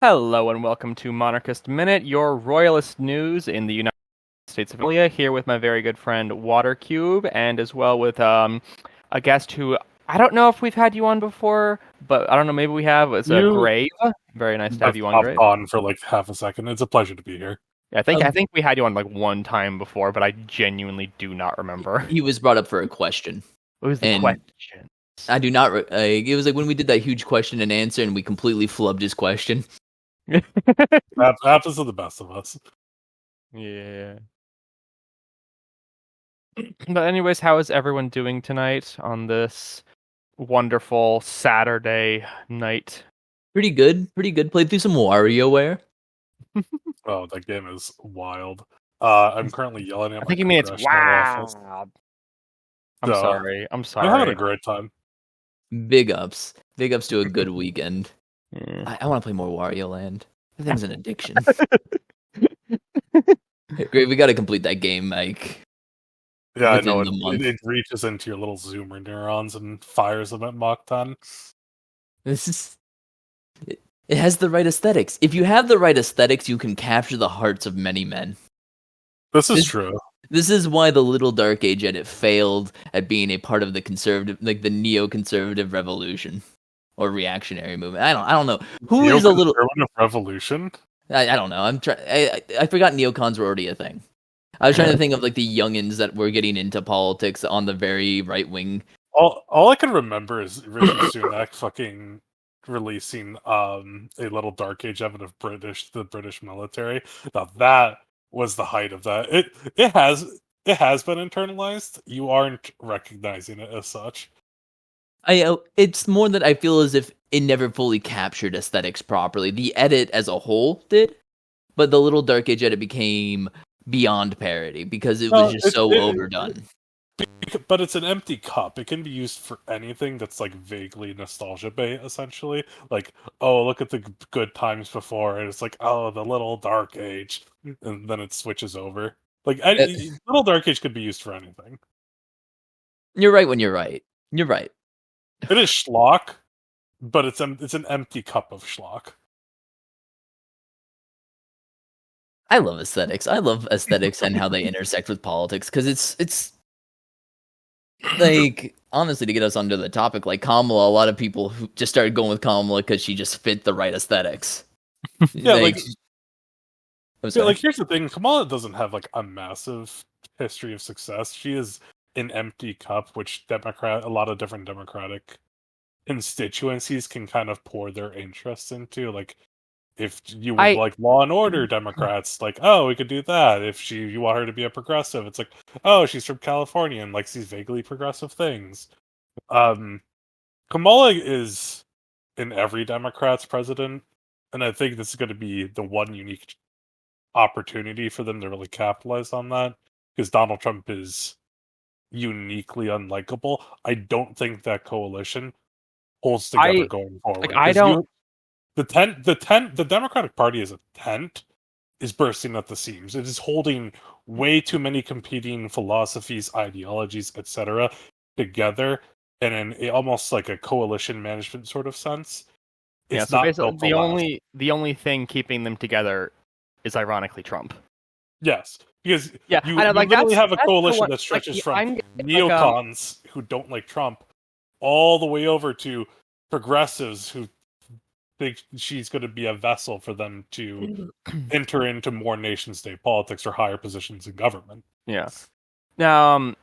Hello and welcome to Monarchist Minute, your royalist news in the United States of America. Here with my very good friend Watercube, and as well with a guest who I don't know if we've had you on before, but I don't know, maybe we have. It's a You Grave. Very nice to have have you on, popped Grave. on for like half a second. It's a pleasure to be here. Yeah, I Um, think we had you on like one time before, but I genuinely do not remember. he was brought up for a question, What was the and question? I do not. It was like when we did that huge question and answer, and we completely flubbed his question. That happens to the best of us. Yeah. But anyways, how is everyone doing tonight on this wonderful Saturday night? Pretty good, pretty good. Played through some WarioWare. Oh, that game is wild. I'm currently yelling at I my think you mean it's congressional office. wow. I'm So, sorry. I'm I'm having sorry. a great time. Big ups, big ups to a good weekend. Yeah. I want to play more Wario Land. That thing's an addiction. Great, we got to complete that game, Mike. Yeah, I know Within the month. it reaches into your little zoomer neurons and fires them at Mach 10. This is. It has the right aesthetics. If you have the right aesthetics, you can capture the hearts of many men. This is This- true. This is why the Little Dark Age edit failed at being a part of the conservative, like the neo-conservative revolution or reactionary movement. I don't know who is a little. Neoconservative revolution? I don't know. I'm trying. I forgot neocons were already a thing. I was trying to think of like the youngins that were getting into politics on the very right wing. All I can remember is Rishi Sunak fucking releasing a little Dark Age evidence of the British military. Now that was the height of that. It has been internalized. You aren't recognizing it as such. It's more that I feel as if it never fully captured aesthetics properly. The edit as a whole did, but the Little Dark Age edit became beyond parody because it was just so overdone. But it's an empty cup. It can be used for anything that's like vaguely nostalgia bait, essentially. Like, oh, look at the good times before, and it's like, oh, the little Dark Age, and then it switches over. Like, little Dark Age could be used for anything. You're right when you're right. You're right. It is schlock, but it's an empty cup of schlock. I love aesthetics. I love aesthetics and how they intersect with politics because it's like honestly to get us onto the topic, like Kamala. A lot of people who just started going with Kamala because she just fit the right aesthetics. Yeah, Sorry. here's the thing: Kamala doesn't have like a massive history of success. She is an empty cup, which a lot of different Democratic constituencies can kind of pour their interests into. Like, if you would like Law and Order Democrats, like, oh, we could do that. If you want her to be a progressive, it's like, oh, she's from California and likes these vaguely progressive things. Kamala is in every Democrat's president, and I think this is going to be the one unique opportunity for them to really capitalize on that, because Donald Trump is uniquely unlikable. I don't think that coalition holds together going forward. Like, the Democratic Party as a tent is bursting at the seams. It is holding way too many competing philosophies, ideologies, etc. together in almost like a coalition management sort of sense. Yeah, It's so not basically built to last. the only thing keeping them together is ironically Trump. Yes, because Yeah, you I know, like, literally have a that's the coalition one- that stretches like, from I'm neocons who don't like Trump all the way over to progressives who think she's going to be a vessel for them to enter into more nation-state politics or higher positions in government. Yeah. Now,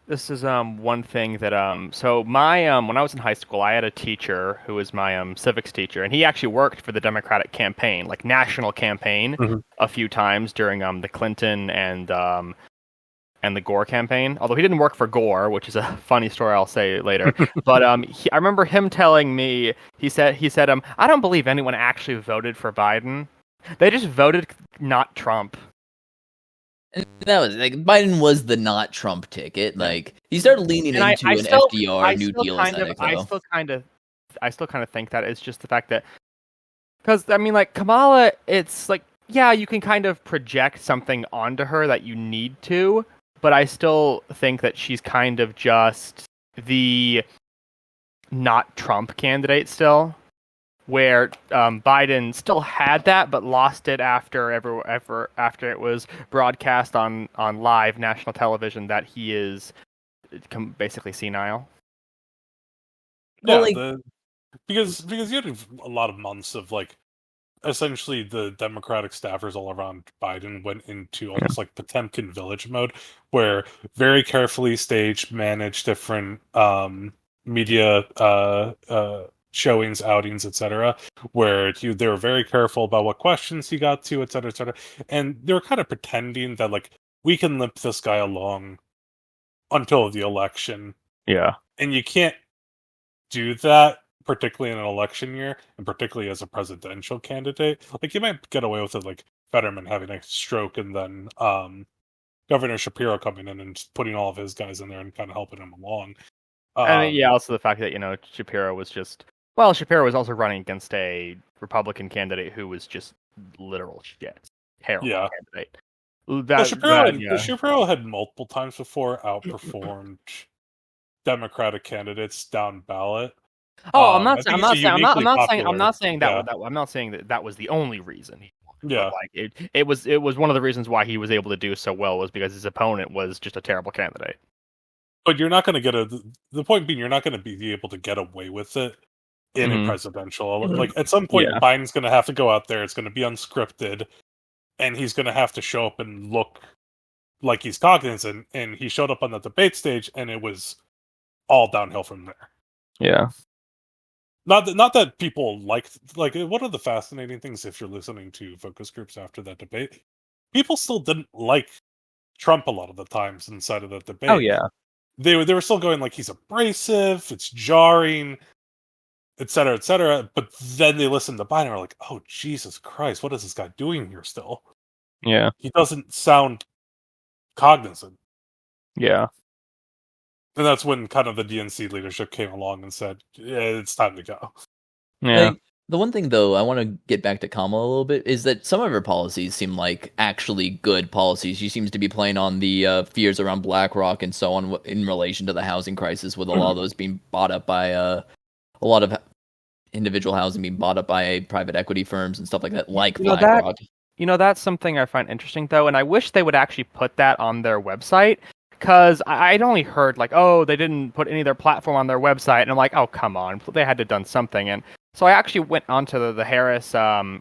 this is one thing that so my when I was in high school, I had a teacher who was my civics teacher, and he actually worked for the Democratic campaign, like national campaign, a few times during the Clinton and the Gore campaign. Although he didn't work for Gore, which is a funny story I'll say later. But I remember him telling me, he said I don't believe anyone actually voted for Biden. They just voted not Trump. And that was like Biden was the not Trump ticket. Like he started leaning And into an FDR New Deal aesthetic. I still kind of think that it's just the fact that, because I mean, like Kamala, it's like, yeah, you can kind of project something onto her that you need to, but I still think that she's kind of just the not Trump candidate still. where Biden still had that, but lost it after after it was broadcast on live national television that he is basically senile. Well, Yeah, like, because you had a lot of months of like essentially the Democratic staffers all around Biden went into almost like Potemkin village mode, where very carefully staged, managed different media showings, outings, etc., where they were very careful about what questions he got to, etc., and they were kind of pretending that like we can limp this guy along until the election, Yeah. and you can't do that, particularly in an election year, and particularly as a presidential candidate. Like you might get away with it, like Fetterman having a stroke, and then Governor Shapiro coming in and just putting all of his guys in there and kind of helping him along. And yeah, Um, also the fact that Shapiro was also running against a Republican candidate who was just literal shit, terrible yeah, candidate. the Yeah. Shapiro had multiple times before outperformed Democratic candidates down ballot. Oh, I think he's a uniquely popular. Yeah, I'm not saying that that was the only reason he won, but yeah. like it was one of the reasons why he was able to do so well was because his opponent was just a terrible candidate. But you're not going to get the point being, you're not going to be able to get away with it in a Hmm. presidential. Like at some point, Yeah. Biden's going to have to go out there. It's going to be unscripted, and he's going to have to show up and look like he's cognizant. And he showed up on the debate stage, and it was all downhill from there. Yeah. Not that people like one of the fascinating things, if you're listening to focus groups after that debate, people still didn't like Trump a lot of the times inside of that debate. Oh yeah. They were still going like he's abrasive, it's jarring, etc., etc. But then they listened to Biden and are like, "Oh Jesus Christ, what is this guy doing here? Still, Yeah. he doesn't sound cognizant." Yeah. And that's when kind of the DNC leadership came along and said, "Yeah, it's time to go." Yeah. like the one thing though, I want to get back to Kamala a little bit is that some of her policies seem like actually good policies. She seems to be playing on the fears around BlackRock and so on in relation to the housing crisis, with a lot of those being bought up by a lot of individual housing being bought up by private equity firms and stuff like that, like You know that BlackRock. that's something I find interesting though, and I wish they would actually put that on their website. Because I'd only heard like, oh, they didn't put any of their platform on their website, and I'm like, oh, come on, they had to have done something. And so I actually went onto the Harris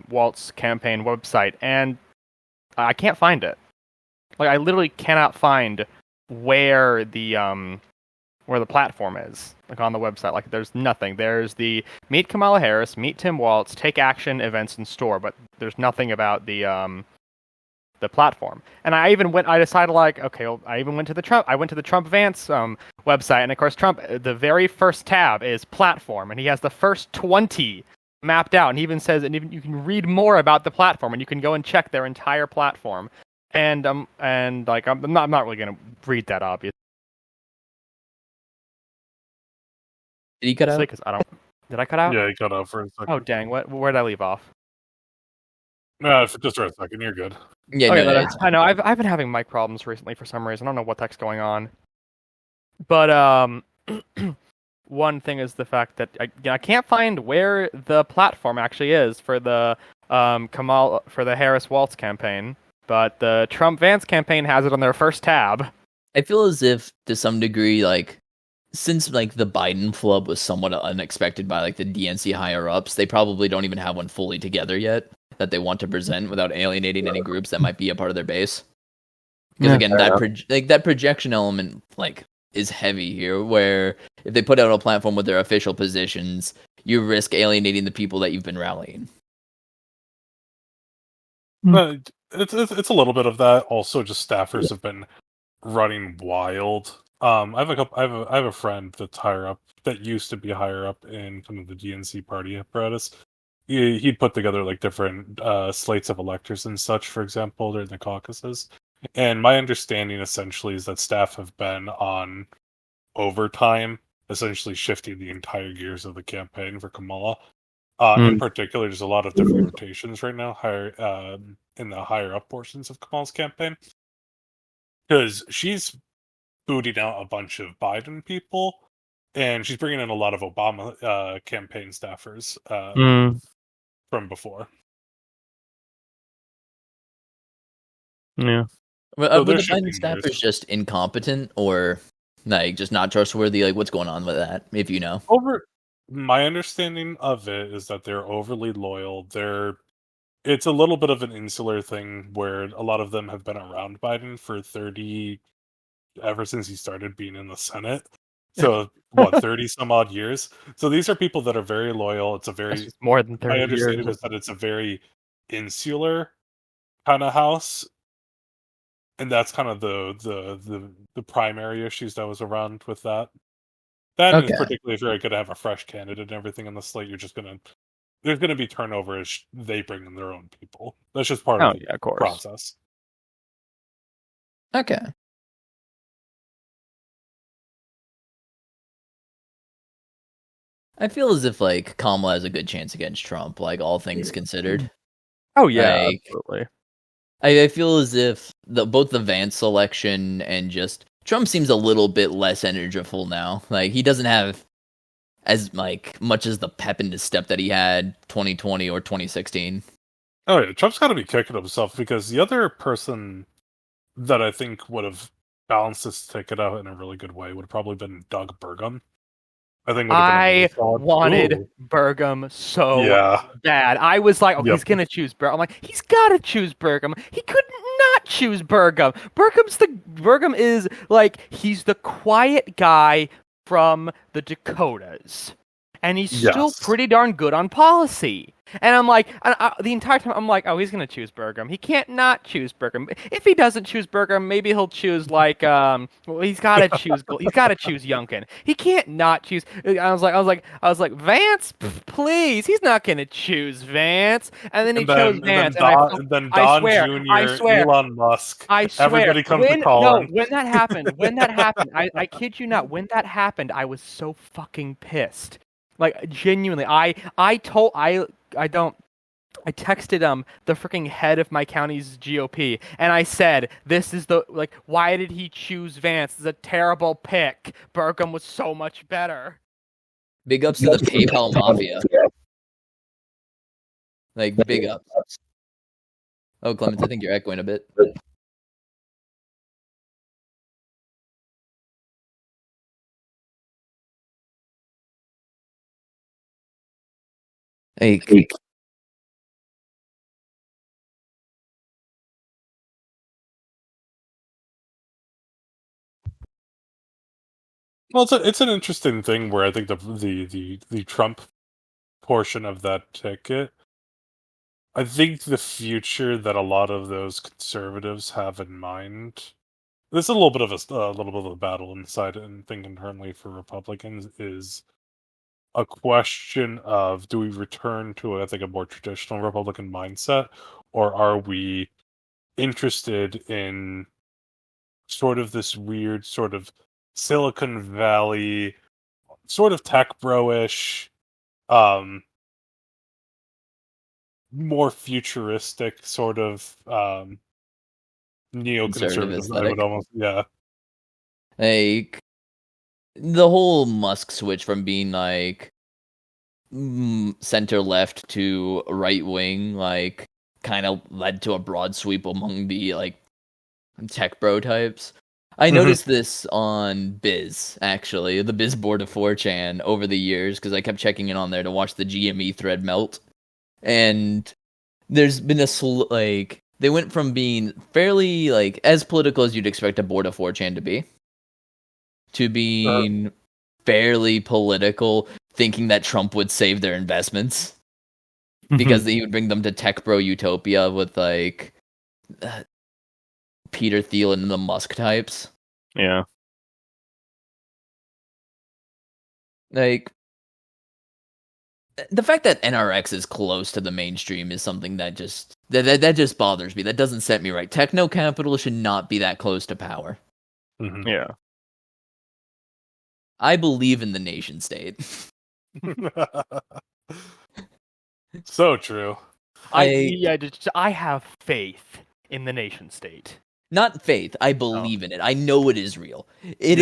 Waltz campaign website, and I can't find it. Like, I literally cannot find where the platform is, like on the website. Like, there's nothing. There's the Meet Kamala Harris, Meet Tim Waltz, Take Action, Events in Store, but there's nothing about the platform. And I decided like, okay, well, I went to the Trump Vance website, and of course Trump, the very first tab is platform, and he has the first 20 mapped out, and he even says, and even you can read more about the platform, and you can go and check their entire platform. And like I'm not really gonna read that obviously Did he cut out? because I don't. Did I cut out? Yeah, he cut off for a second. Oh dang! Where did I leave off? No, just for a second, you're good. Yeah, Okay, no, I know I've been having mic problems recently for some reason. I don't know what the heck's going on. But one thing is the fact that I can't find where the platform actually is for the for the Harris Waltz campaign, but the Trump Vance campaign has it on their first tab. I feel as if to some degree, like, since like the Biden flub was somewhat unexpected by like the DNC higher ups, they probably don't even have one fully together yet that they want to present without alienating any groups that might be a part of their base. Because Yeah, again, that projection element like is heavy here, where if they put out a platform with their official positions, you risk alienating the people that you've been rallying. It's a little bit of that. Also, just staffers have been running wild. I have a friend that's higher up, that used to be higher up in kind of the DNC party apparatus. He'd put together like different slates of electors and such, for example, during the caucuses. And my understanding essentially is that staff have been on overtime, essentially shifting the entire gears of the campaign for Kamala. In particular, there's a lot of different rotations right now, higher in the higher up portions of Kamala's campaign, because she's booting out a bunch of Biden people, and she's bringing in a lot of Obama campaign staffers from before. Yeah. Were they're the Biden shifting staffers gears. just incompetent or like just not trustworthy? Like, what's going on with that? If you know. My understanding of it is that they're overly loyal. It's a little bit of an insular thing where a lot of them have been around Biden for 30 ever since he started being in the Senate. So what, 30 some odd years? So these are people that are very loyal. That's just more than My 30 years. understanding is that it's a very insular kind of house, and that's kind of the primary issues that was around with that. That is Okay. particularly if you're going to have a fresh candidate and everything on the slate, there's gonna be turnover as they bring in their own people. That's just part Oh, of the yeah, of course. process. Okay. I feel as if like Kamala has a good chance against Trump, like all things considered. Oh, yeah, Like, absolutely. I feel as if both the Vance election and just Trump seems a little bit less energiful now. Like he doesn't have as like much as the pep in his step that he had 2020 or 2016. Oh yeah, Trump's got to be kicking himself because the other person that I think would have balanced this ticket out in a really good way would have probably been Doug Burgum. I think would have been a really I solid. wanted Ooh. Burgum so Yeah. bad. I was like, oh, Yep. he's gonna choose Burgum. I'm like, he's gotta choose Burgum. He could not choose Burgum. Burgum is like he's the quiet guy from the Dakotas, and he's still Yes. pretty darn good on policy. And I'm like, the entire time I'm like, oh, he's gonna choose Burgum. He can't not choose Burgum. If he doesn't choose Burgum, maybe he'll choose like, well, he's gotta choose Youngkin. He can't not choose. I was like, Vance, please. He's not gonna choose Vance. And then he chose Vance. And then Don Jr., I swear, Elon Musk. I swear. Everybody comes to call him. When that happened, I kid you not, when that happened, I was so fucking pissed. Like genuinely, I texted the freaking head of my county's GOP, and I said, "This is why did he choose Vance? This is a terrible pick. Burgum was so much better." Big ups to the PayPal mafia. Like big ups. Oh, Clemens, I think you're echoing a bit. Hey. Well, it's an interesting thing where I think the Trump portion of that ticket, I think the future that a lot of those conservatives have in mind. There's a little bit of a battle inside and think internally for Republicans is a question of do we return to I think a more traditional Republican mindset, or are we interested in sort of this weird sort of Silicon Valley sort of tech bro-ish, more futuristic sort of neoconservative, I would almost, yeah. Like the whole Musk switch from being like center left to right wing, like kind of led to a broad sweep among the like tech bro types. I noticed this on Biz, actually, the Biz board of 4chan over the years, because I kept checking in on there to watch the GME thread melt. And there's been they went from being fairly, like, as political as you'd expect a board of 4chan to be, to being fairly political, thinking that Trump would save their investments. Because he would bring them to tech bro utopia with, like, Peter Thiel and the Musk types. Yeah. Like, the fact that NRX is close to the mainstream is something that just bothers me. That doesn't set me right. Techno capital should not be that close to power. Mm-hmm. Yeah. I believe in the nation state. So true. I have faith in the nation state. Not faith. I believe in it. I know it is real. It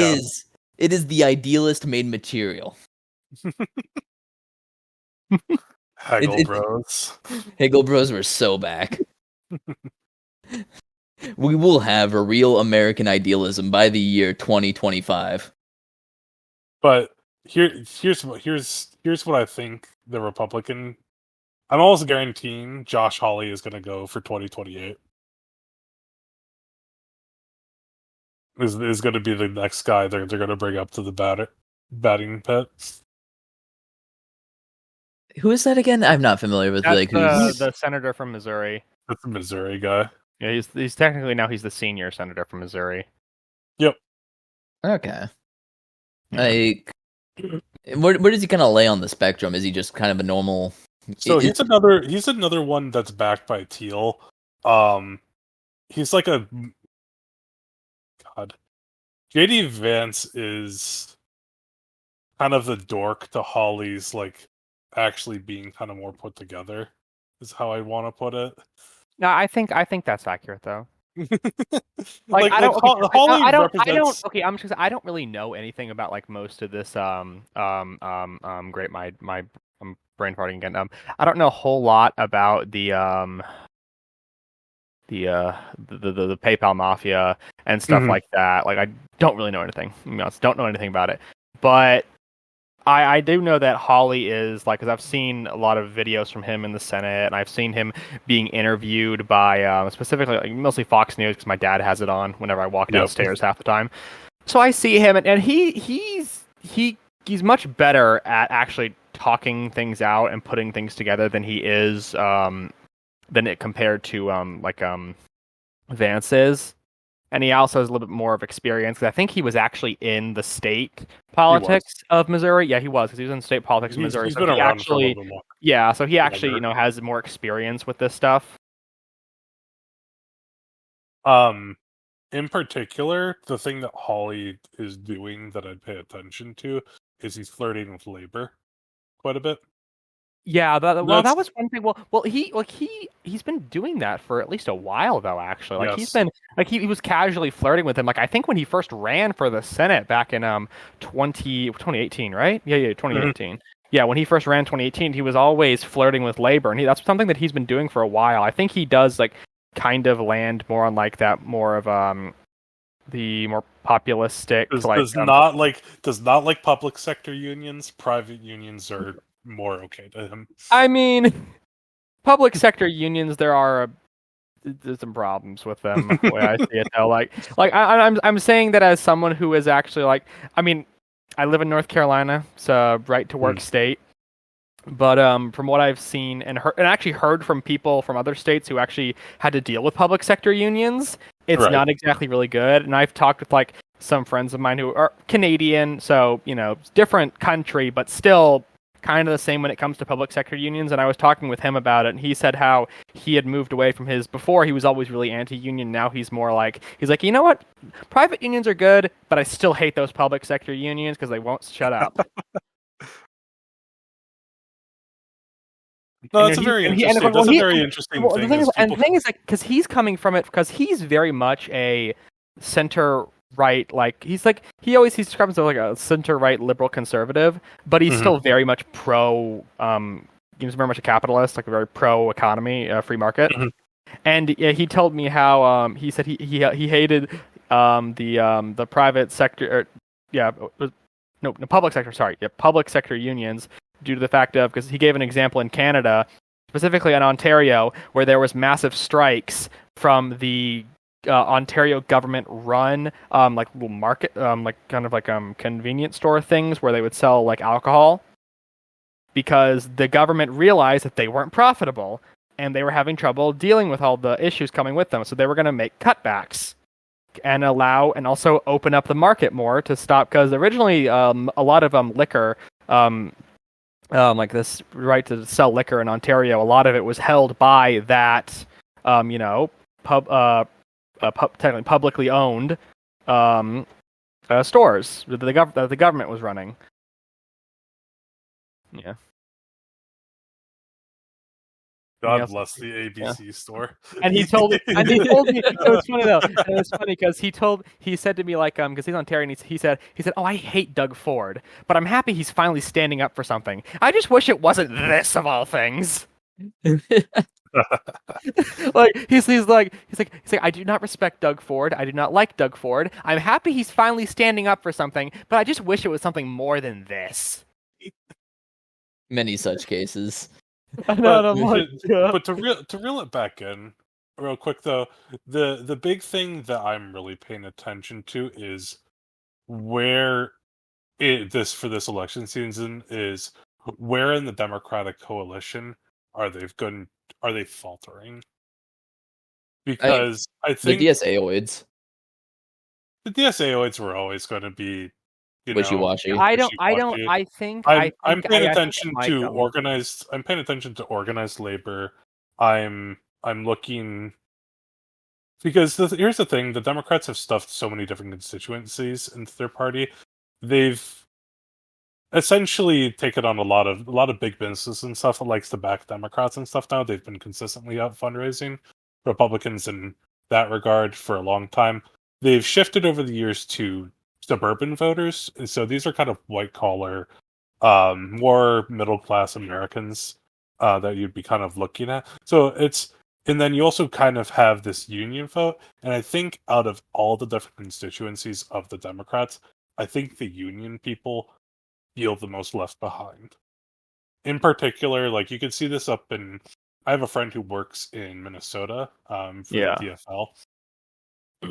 It is the idealist made material. Hegel Bros. Hegel Bros were so back. We will have a real American idealism by the year 2025. But here's what I think the Republican. I'm almost guaranteeing Josh Hawley is going to go for 2028. Is going to be the next guy they're going to bring up to the batting pit. Who is that again? I'm not familiar with That's who's the senator from Missouri. That's the Missouri guy. Yeah, he's technically now he's the senior senator from Missouri. Yep. Okay. Yeah. Like, where does he kind of lay on the spectrum? Is he just kind of a normal? So he's another one that's backed by Teal. He's like a God. JD Vance is kind of the dork to Hawley's like actually being kind of more put together. Is how I want to put it. No, I think that's accurate though. Hawley represents. Okay, I'm just I don't really know anything about like most of this great my I'm brain farting again. I don't know a whole lot about the PayPal mafia and stuff like that. Like I don't really know anything. To be honest, don't know anything about it. But I do know that Hawley is like, because I've seen a lot of videos from him in the Senate, and I've seen him being interviewed by specifically like, mostly Fox News, because my dad has it on whenever I walk downstairs half the time. So I see him, and he's much better at actually talking things out and putting things together than he is than it compared to Vance is. And he also has a little bit more of experience, because I think he was actually in the state politics of Missouri. Yeah, he was, because he was in state politics of Missouri. He's been around for a little bit more. Yeah, so he actually, has more experience with this stuff. In particular, the thing that Hawley is doing that I'd pay attention to is he's flirting with labor quite a bit. Yeah, that was one thing. Well, he's been doing that for at least a while though. Actually, like he's been like he was casually flirting with him. Like I think when he first ran for the Senate back in 2018, right? Yeah, 2018. Yeah, when he first ran 2018, he was always flirting with labor, and that's something that he's been doing for a while. I think he does like kind of land more on like that more of the more populistic. Does not like public sector unions. Private unions are more okay to him. I mean, public sector unions, there's some problems with them. The way I see it, though, I'm saying that as someone who is actually like, I mean, I live in North Carolina, it's a right to work state. But from what I've seen and actually heard from people from other states who actually had to deal with public sector unions, it's not exactly really good. And I've talked with like some friends of mine who are Canadian, so different country, but still kind of the same when it comes to public sector unions. And I was talking with him about it, and he said how he had moved away from before he was always really anti-union. Now he's more like, you know what? Private unions are good, but I still hate those public sector unions because they won't shut up. No, that's very interesting. That's a very interesting thing. The thing is, like, because he's coming from it, because he's very much a center right, like he describes himself like a center right liberal conservative, but he's still very much pro. He's very much a capitalist, like a very pro economy, free market. And he told me how he said he hated the private sector, public sector. Sorry, public sector unions, due to the fact of, because he gave an example in Canada, specifically in Ontario, where there was massive strikes from the Ontario government run like little market like kind of like convenience store things where they would sell like alcohol, because the government realized that they weren't profitable and they were having trouble dealing with all the issues coming with them, so they were going to make cutbacks and also open up the market more to stop, because originally a lot of liquor like this right to sell liquor in Ontario, a lot of it was held by that technically publicly owned stores that the government was running. Yeah. God bless the ABC store. And he told me, so it's funny though. And it's funny because he said to me like, because he's Ontario, and he said, oh, I hate Doug Ford, but I'm happy he's finally standing up for something. I just wish it wasn't this of all things. Like he's like, I do not respect Doug Ford. I do not like Doug Ford. I'm happy he's finally standing up for something, but I just wish it was something more than this. Many such cases. But to reel it back in real quick though, the big thing that I'm really paying attention to is where for this election season is where in the Democratic coalition are they faltering? Because I think the DSAoids. the DSAoids were always going to be wishy-washy. I think I'm paying attention to them. organized. I'm paying attention to organized labor. I'm looking because here's the thing: the Democrats have stuffed so many different constituencies into their party. They've essentially taken on a lot of big businesses and stuff that likes to back Democrats and stuff. Now they've been consistently out fundraising Republicans in that regard for a long time. They've shifted over the years to suburban voters, and so these are kind of white collar, more middle class Americans that you'd be kind of looking at. So and then you also kind of have this union vote, and I think out of all the different constituencies of the Democrats, I think the union people feel the most left behind. In particular, like you can see this up in. I have a friend who works in Minnesota for the DFL.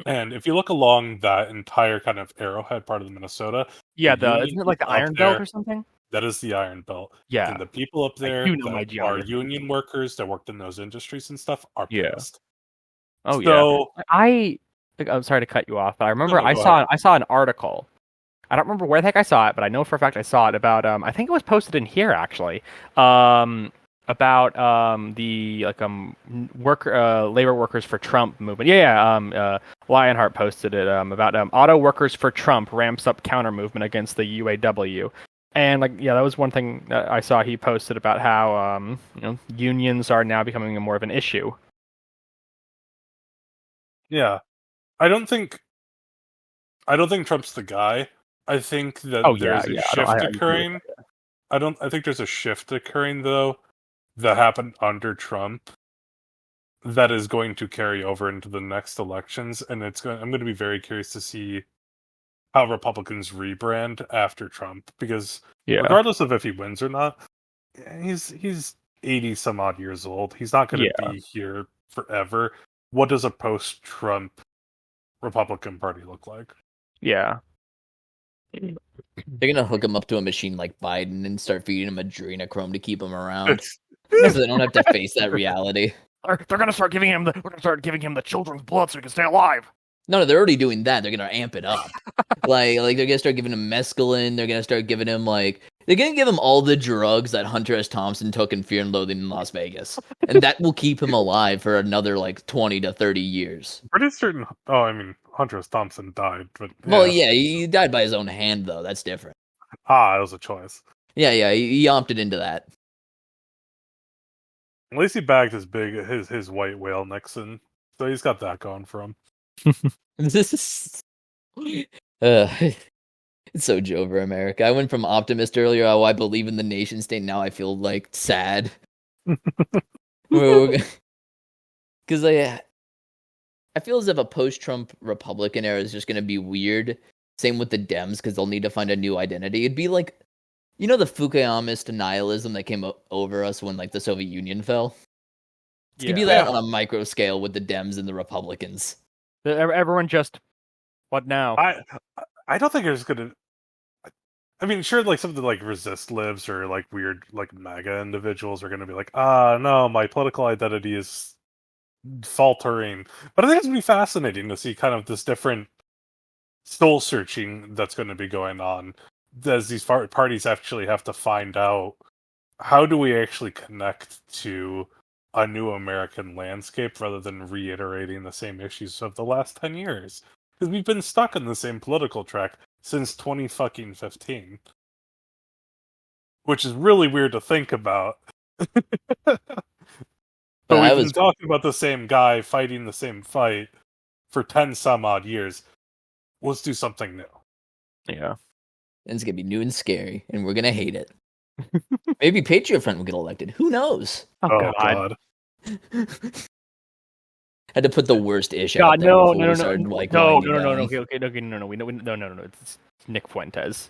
And if you look along that entire kind of arrowhead part of the Minnesota, isn't it like the Iron Belt or something? That is the Iron Belt. Yeah. And the people up there that are union workers that worked in those industries and stuff are pissed. Oh so, yeah. I'm sorry to cut you off, but I remember I saw an article. I don't remember where the heck I saw it, but I know for a fact I saw it about I think it was posted in here actually. About the labor workers for Trump movement. Lionheart posted it about auto workers for Trump ramps up counter movement against the UAW. And that was one thing that I saw he posted about how unions are now becoming more of an issue. Yeah. I don't think Trump's the guy. I think that there's a shift occurring. I think there's a shift occurring though that happened under Trump that is going to carry over into the next elections, and I'm going to be very curious to see how Republicans rebrand after Trump, because regardless of if he wins or not, he's 80 some odd years old. He's not going to be here forever. What does a post-Trump Republican Party look like? Yeah. They're gonna hook him up to a machine like Biden and start feeding him adrenochrome to keep him around, so they don't have to face that reality. They're gonna start giving him the children's blood so he can stay alive. No, they're already doing that. They're gonna amp it up. like they're gonna start giving him mescaline. They're gonna start giving him they're gonna give him all the drugs that Hunter S. Thompson took in Fear and Loathing in Las Vegas, and that will keep him alive for another 20 to 30 years. Pretty certain. Oh, I mean, Hunter S. Thompson died, but he died by his own hand though. That's different. It was a choice. Yeah, he opted into that. At least he bagged his white whale Nixon, so he's got that going for him. This is it's so Joe over America. I went from optimist earlier. Oh, I believe in the nation state. Now I feel sad. Because I feel as if a post-Trump Republican era is just going to be weird. Same with the Dems, because they'll need to find a new identity. It'd be like, the Fukuyamist nihilism that came over us when the Soviet Union fell. It's going to be that on a micro scale with the Dems and the Republicans. Everyone just, what now? I don't think there's going to... I mean, sure, some of the resist libs or weird MAGA individuals are going to be no, my political identity is faltering. But I think it's going to be fascinating to see kind of this different soul searching that's going to be going on as these parties actually have to find out how do we actually connect to a new American landscape rather than reiterating the same issues of the last 10 years. Because we've been stuck in the same political track since 2015. Which is really weird to think about. But But I we've been was talking about the same guy fighting the same fight for 10 some odd years. Let's do something new. Yeah. and it's gonna be new and scary, and we're gonna hate it. Maybe Patriot Front will get elected. Who knows? Oh God. Had to put the worst ish out God, there no, before no, we no, started no, like no, winding no, no, no, down. okay, no. It's Nick Fuentes.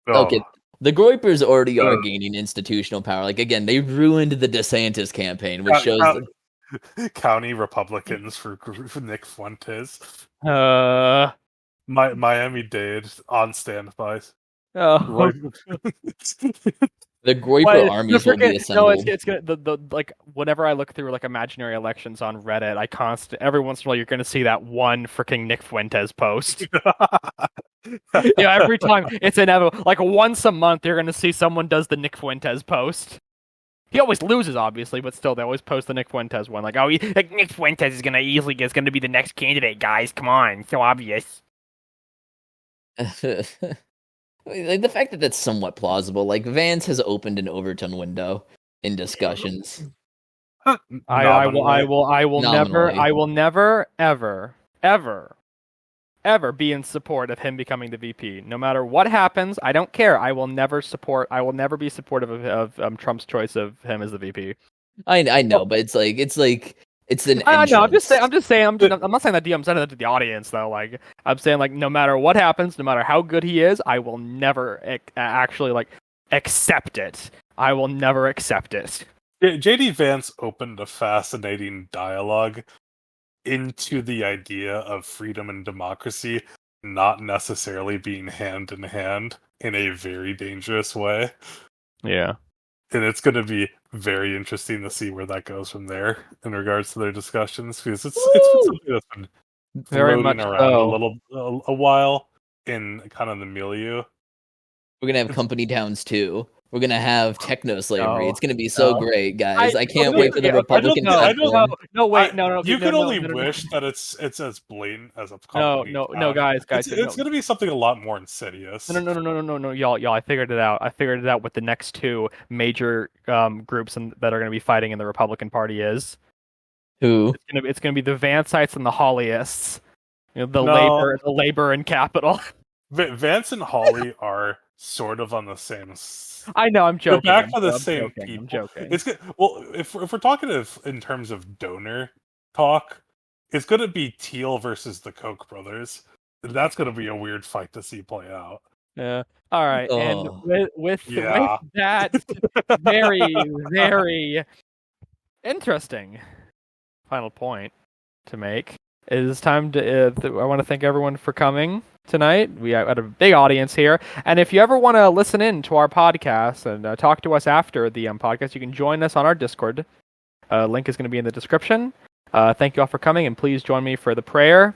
Okay, Oh. the Groypers already are gaining institutional power. Like again, they ruined the DeSantis campaign, which shows. County Republicans for Nick Fuentes. Uh, Miami-Dade on standby. oh, Right. The Groyper What? armies The will be freaking no! assembled. It's gonna the like whenever I look through like imaginary elections on Reddit, every once in a while you're gonna see that one freaking Nick Fuentes post. Yeah, every time it's inevitable. Like once a month, you're gonna see someone does the Nick Fuentes post. He always loses, obviously, but still, they always post the Nick Fuentes one. Like, like Nick Fuentes is gonna be the next candidate, guys. Come on, it's so obvious. Like the fact that that's somewhat plausible. Like Vance has opened an Overton window in discussions. I will Nominally. never, ever be in support of him becoming the VP. No matter what happens, I don't care. I will never be supportive of Trump's choice of him as the VP. I know, but it's an I know. I'm just entrance. saying. I'm not saying that. I'm saying that to the audience, though. Like, I'm saying, like, no matter what happens, no matter how good he is, I will never actually like accept it. I will never accept it. JD Vance opened a fascinating dialogue into the idea of freedom and democracy not necessarily being hand in hand in a very dangerous way. Yeah. And it's going to be very interesting to see where that goes from there in regards to their discussions, because it's been something that's been Very floating much around so. a while in kind of the milieu. We're gonna have company towns too. We're gonna have techno slavery. No. It's gonna be so great, guys. I can't Okay, wait for the okay, Republican platform. You could only wish that it's as blatant as a company. No, guys, It's going to be something a lot more insidious. No, y'all. I figured it out. I figured it out. What the next two major groups that are going to be fighting in the Republican Party is. Who? It's gonna be the Vanceites and the Hollyists. You know, the labor and capital. Vance and Holly are sort of on the same. I know, I'm joking. They're back to the same people. I'm joking. It's good. Well, if we're talking in terms of donor talk, it's going to be Teal versus the Koch brothers. That's going to be a weird fight to see play out. Yeah. All right. Oh. And with that very, very interesting final point to make, it is time to. I want to thank everyone for coming tonight. We had a big audience here, and if you ever want to listen in to our podcast and talk to us after the podcast, you can join us on our Discord. Link is going to be in the description. Thank you all for coming, and please join me for the prayer.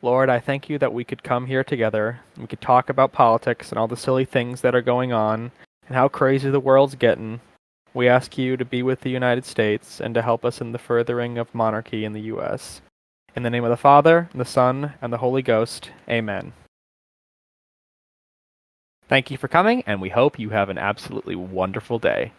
Lord, I thank you that we could come here together. We could talk about politics and all the silly things that are going on and how crazy the world's getting. We ask you to be with the United States and to help us in the furthering of monarchy in the U.S. In the name of the Father, and the Son, and the Holy Ghost. Amen. Thank you for coming, and we hope you have an absolutely wonderful day.